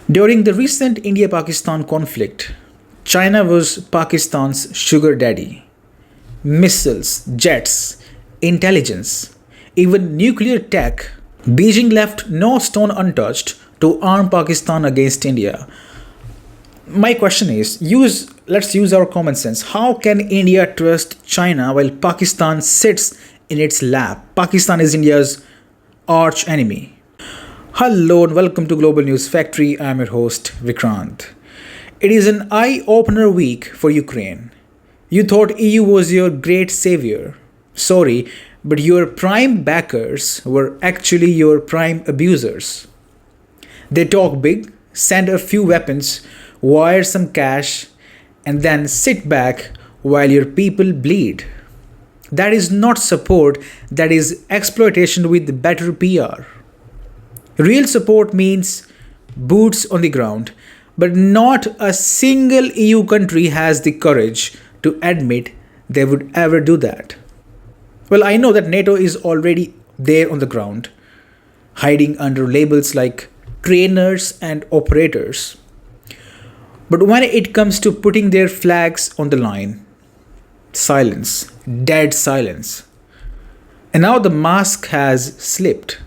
During the recent India Pakistan conflict, China was Pakistan's sugar daddy. Missiles, jets, intelligence, even nuclear tech, Beijing left no stone untouched to arm Pakistan against India. My question is, let's use our common sense. How can India trust China while Pakistan sits in its lap? Pakistan is India's arch enemy. Hello and welcome to Global News Factory. I am your host Vikrant. It is an eye-opener week for Ukraine. You thought EU was your great savior. Sorry, but your prime backers were actually your prime abusers. They talk big, send a few weapons, wire some cash, and then sit back while your people bleed. That is not support, that is exploitation with better PR. Real support means boots on the ground, but not a single EU country has the courage to admit they would ever do that. Well, I know that NATO is already there on the ground, hiding under labels like trainers and operators. But when it comes to putting their flags on the line, silence, dead silence. And now the mask has slipped.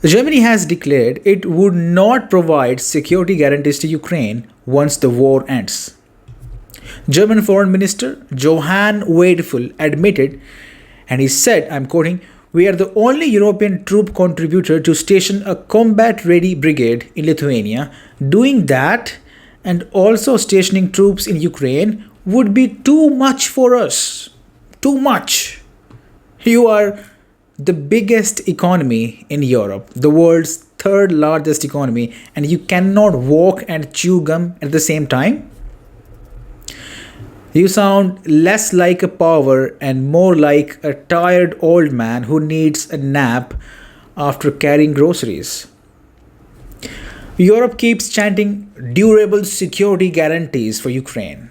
Germany has declared it would not provide security guarantees to Ukraine once the war ends. German Foreign Minister Johann Wadephul admitted, and he said, I'm quoting, "We are the only European troop contributor to station a combat-ready brigade in Lithuania. Doing that and also stationing troops in Ukraine would be too much for us. Too much. You are the biggest economy in Europe, the world's third largest economy, and you cannot walk and chew gum at the same time? You sound less like a power and more like a tired old man who needs a nap after carrying groceries." Europe keeps chanting durable security guarantees for Ukraine.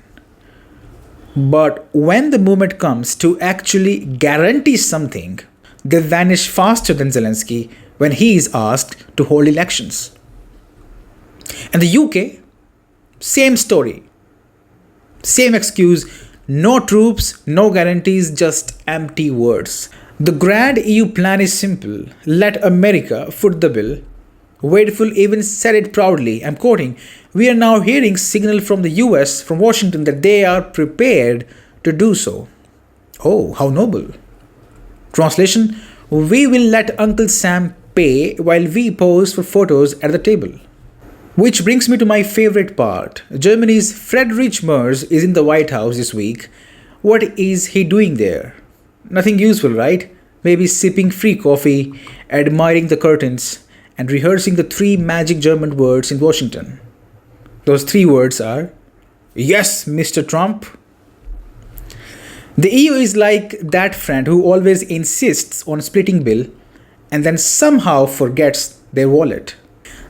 But when the moment comes to actually guarantee something, they vanish faster than Zelensky when he is asked to hold elections. And the UK, same story. Same excuse, no troops, no guarantees, just empty words. The grand EU plan is simple. Let America foot the bill. Wadephul even said it proudly. I'm quoting, "We are now hearing signal from the US, from Washington, that they are prepared to do so." Oh, how noble. Translation, we will let Uncle Sam pay while we pose for photos at the table. Which brings me to my favorite part. Germany's Friedrich Merz is in the White House this week. What is he doing there? Nothing useful, right? Maybe sipping free coffee, admiring the curtains, and rehearsing the three magic German words in Washington. Those three words are, "Yes, Mr. Trump." The EU is like that friend who always insists on splitting bill and then somehow forgets their wallet.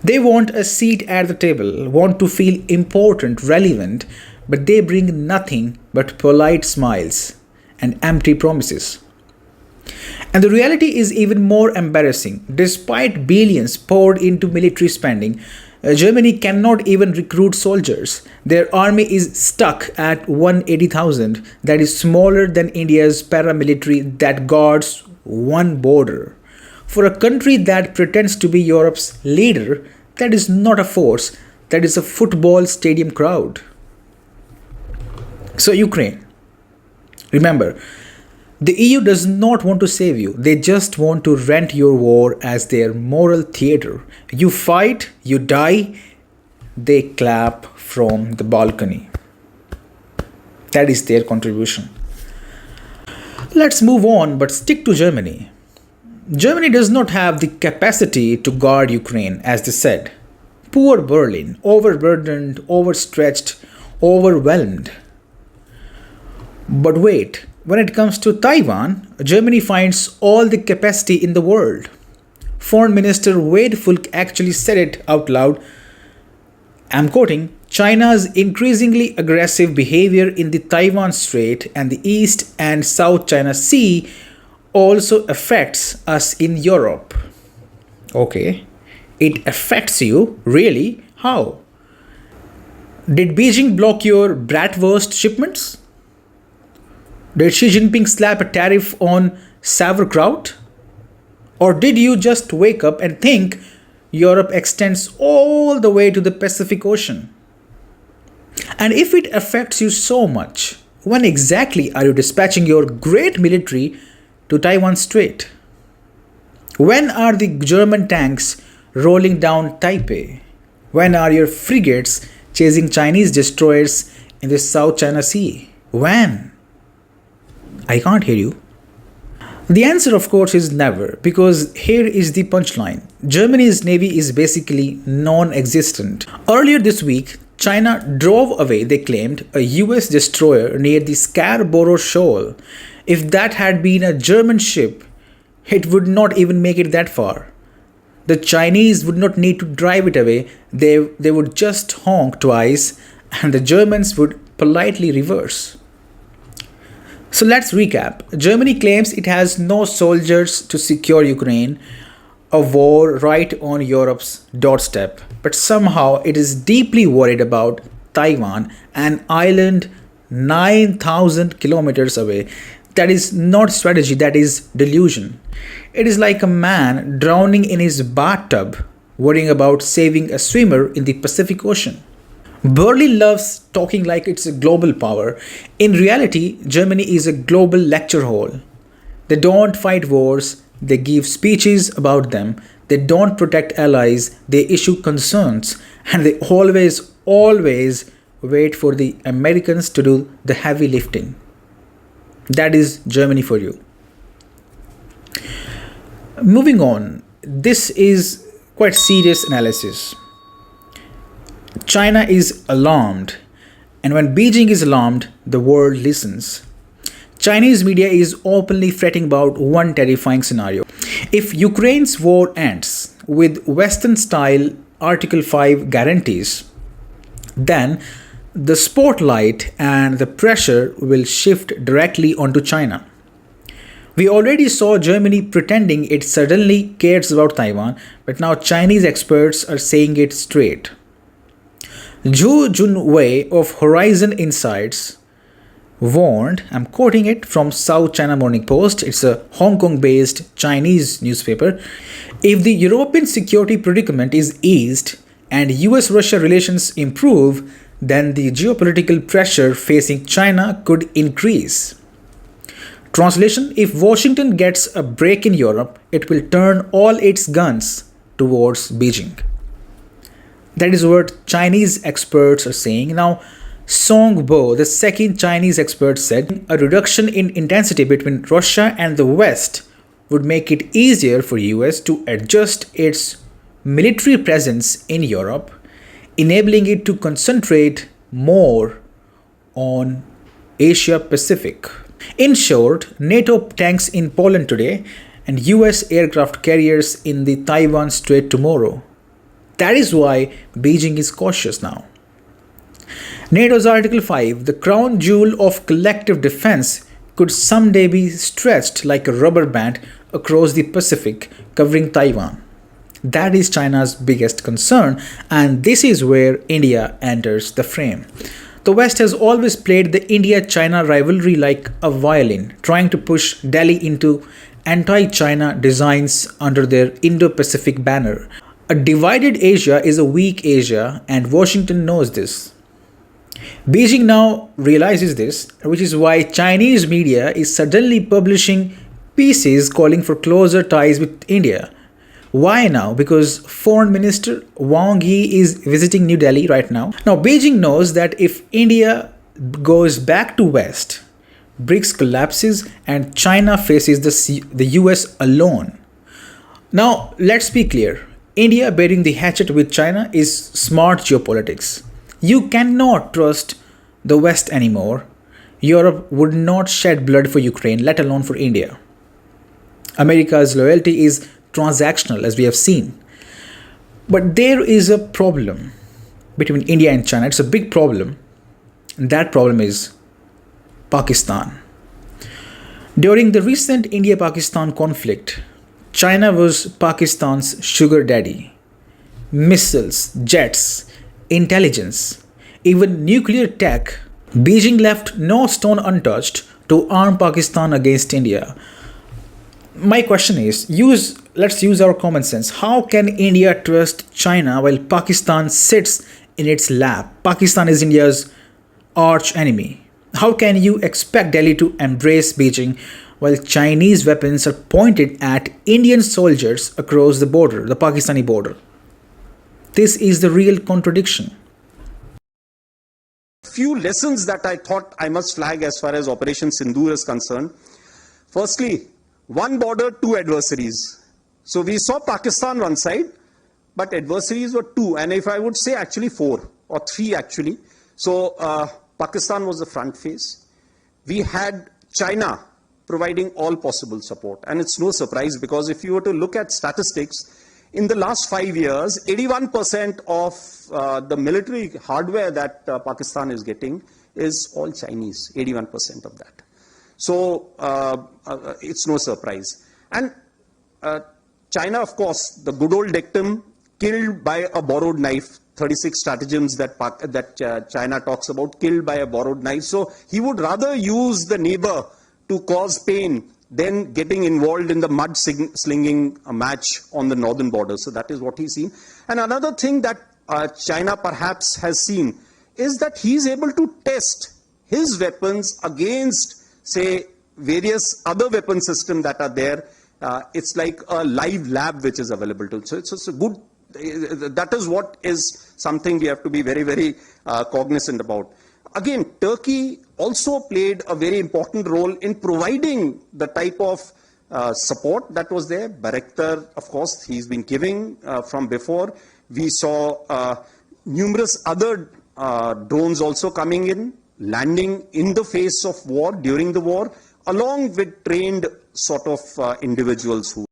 They want a seat at the table, want to feel important, relevant, but they bring nothing but polite smiles and empty promises. And the reality is even more embarrassing. Despite billions poured into military spending, Germany cannot even recruit soldiers. Their army is stuck at 180,000, that is smaller than India's paramilitary that guards one border. For a country that pretends to be Europe's leader, that is not a force, that is a football stadium crowd. So Ukraine, remember, the EU does not want to save you. They just want to rent your war as their moral theater. You fight, you die, they clap from the balcony. That is their contribution. Let's move on, but stick to Germany. Germany does not have the capacity to guard Ukraine, as they said. Poor Berlin, overburdened, overstretched, overwhelmed. But wait. When it comes to Taiwan, Germany finds all the capacity in the world. Foreign Minister Wadephul actually said it out loud. I'm quoting, "China's increasingly aggressive behavior in the Taiwan Strait and the East and South China Sea also affects us in Europe." Okay, it affects you? Really? How? Did Beijing block your bratwurst shipments? Did Xi Jinping slap a tariff on sauerkraut? Or did you just wake up and think Europe extends all the way to the Pacific Ocean? And if it affects you so much, when exactly are you dispatching your great military to Taiwan Strait? When are the German tanks rolling down Taipei? When are your frigates chasing Chinese destroyers in the South China Sea? When? I can't hear you. The answer, of course, is never, because here is the punchline. Germany's navy is basically non existent. Earlier this week, China drove away, they claimed, a US destroyer near the Scarborough Shoal. If that had been a German ship, it would not even make it that far. The Chinese would not need to drive it away, they would just honk twice and the Germans would politely reverse. So let's recap. Germany claims it has no soldiers to secure Ukraine, a war right on Europe's doorstep. But somehow it is deeply worried about Taiwan, an island 9,000 kilometers away. That is not strategy, that is delusion. It is like a man drowning in his bathtub, worrying about saving a swimmer in the Pacific Ocean. Berlin loves talking like it's a global power. In reality, Germany is a global lecture hall. They don't fight wars, they give speeches about them. They don't protect allies, they issue concerns. And they always wait for the Americans to do the heavy lifting. That is Germany for you. Moving on, this is quite serious analysis. China is alarmed, and when Beijing is alarmed, the world listens. Chinese media is openly fretting about one terrifying scenario. If Ukraine's war ends with Western-style Article 5 guarantees, then the spotlight and the pressure will shift directly onto China. We already saw Germany pretending it suddenly cares about Taiwan, but now Chinese experts are saying it straight. Zhu Junwei of Horizon Insights warned, I'm quoting it from South China Morning Post, it's a Hong Kong-based Chinese newspaper, if the European security predicament is eased and US-Russia relations improve, then the geopolitical pressure facing China could increase. Translation, if Washington gets a break in Europe, it will turn all its guns towards Beijing. That is what Chinese experts are saying. Now, Song Bo, the second Chinese expert, said a reduction in intensity between Russia and the West would make it easier for US to adjust its military presence in Europe, enabling it to concentrate more on Asia Pacific. In short, NATO tanks in Poland today and US aircraft carriers in the Taiwan Strait tomorrow. That is why Beijing is cautious now. NATO's Article 5, the crown jewel of collective defense, could someday be stretched like a rubber band across the Pacific, covering Taiwan. That is China's biggest concern, and this is where India enters the frame. The West has always played the India-China rivalry like a violin, trying to push Delhi into anti-China designs under their Indo-Pacific banner. A divided Asia is a weak Asia, and Washington knows this. Beijing now realizes this, which is why Chinese media is suddenly publishing pieces calling for closer ties with India. Why now? Because Foreign Minister Wang Yi is visiting New Delhi right now. Now, Beijing knows that if India goes back to West, BRICS collapses and China faces the US alone. Now, let's be clear. India burying the hatchet with China is smart geopolitics. You cannot trust the West anymore. Europe would not shed blood for Ukraine, let alone for India. America's loyalty is transactional, as we have seen. But there is a problem between India and China. It's a big problem. And that problem is Pakistan. During the recent India-Pakistan conflict, China was Pakistan's sugar daddy. Missiles, jets, intelligence, even nuclear tech, Beijing left no stone untouched to arm Pakistan against India. My question is, let's use our common sense. How can India trust China while Pakistan sits in its lap? Pakistan is India's arch enemy. How can you expect Delhi to embrace Beijing while Chinese weapons are pointed at Indian soldiers across the border, the Pakistani border? This is the real contradiction. Few lessons that I thought I must flag as far as Operation Sindoor is concerned. Firstly, one border, two adversaries. So we saw Pakistan one side, but adversaries were two, and if I would say actually four or three actually. So Pakistan was the front face. We had China providing all possible support, and it's no surprise because if you were to look at statistics, in the last 5 years, 81% of the military hardware that Pakistan is getting is all Chinese, 81% of that. So it's no surprise. And China, of course, the good old dictum, killed by a borrowed knife, 36 stratagems that China talks about, killed by a borrowed knife. So he would rather use the neighbor to cause pain than getting involved in the mud slinging match on the northern border. So that is what he's seen. And another thing that China perhaps has seen is that he's able to test his weapons against, say, various other weapon systems that are there. It's like a live lab which is available to. So it's a good, that is what is something we have to be very, very cognizant about. Again, Turkey also played a very important role in providing the type of support that was there. Bayraktar, of course, he's been giving from before. We saw numerous other drones also coming in, landing in the face of war, during the war, along with trained sort of individuals who.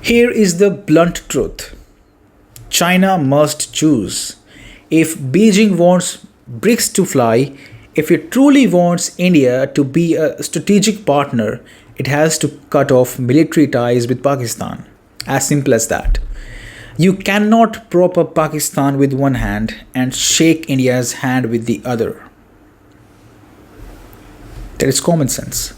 Here is the blunt truth. China must choose. If Beijing wants BRICS to fly, if it truly wants India to be a strategic partner, it has to cut off military ties with Pakistan. As simple as that. You cannot prop up Pakistan with one hand and shake India's hand with the other. That is common sense.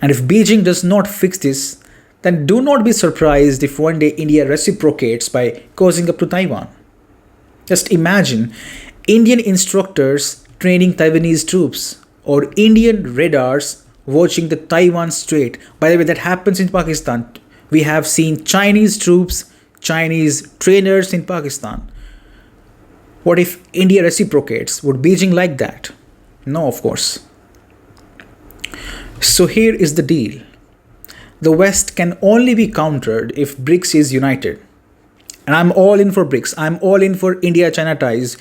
And if Beijing does not fix this, then do not be surprised if one day India reciprocates by causing up to Taiwan. Just imagine Indian instructors training Taiwanese troops or Indian radars watching the Taiwan Strait. By the way, that happens in Pakistan. We have seen Chinese troops, Chinese trainers in Pakistan. What if India reciprocates? Would Beijing like that? No, of course. So here is the deal. The West can only be countered if BRICS is united. And I'm all in for BRICS. I'm all in for India-China ties.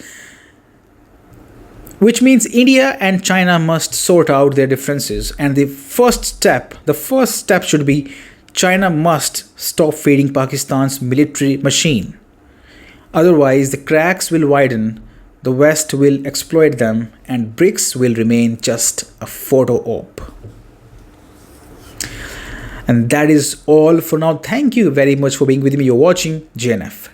Which means India and China must sort out their differences. And the first step should be China must stop feeding Pakistan's military machine. Otherwise, the cracks will widen, the West will exploit them, and BRICS will remain just a photo op. And that is all for now. Thank you very much for being with me. You're watching JNF.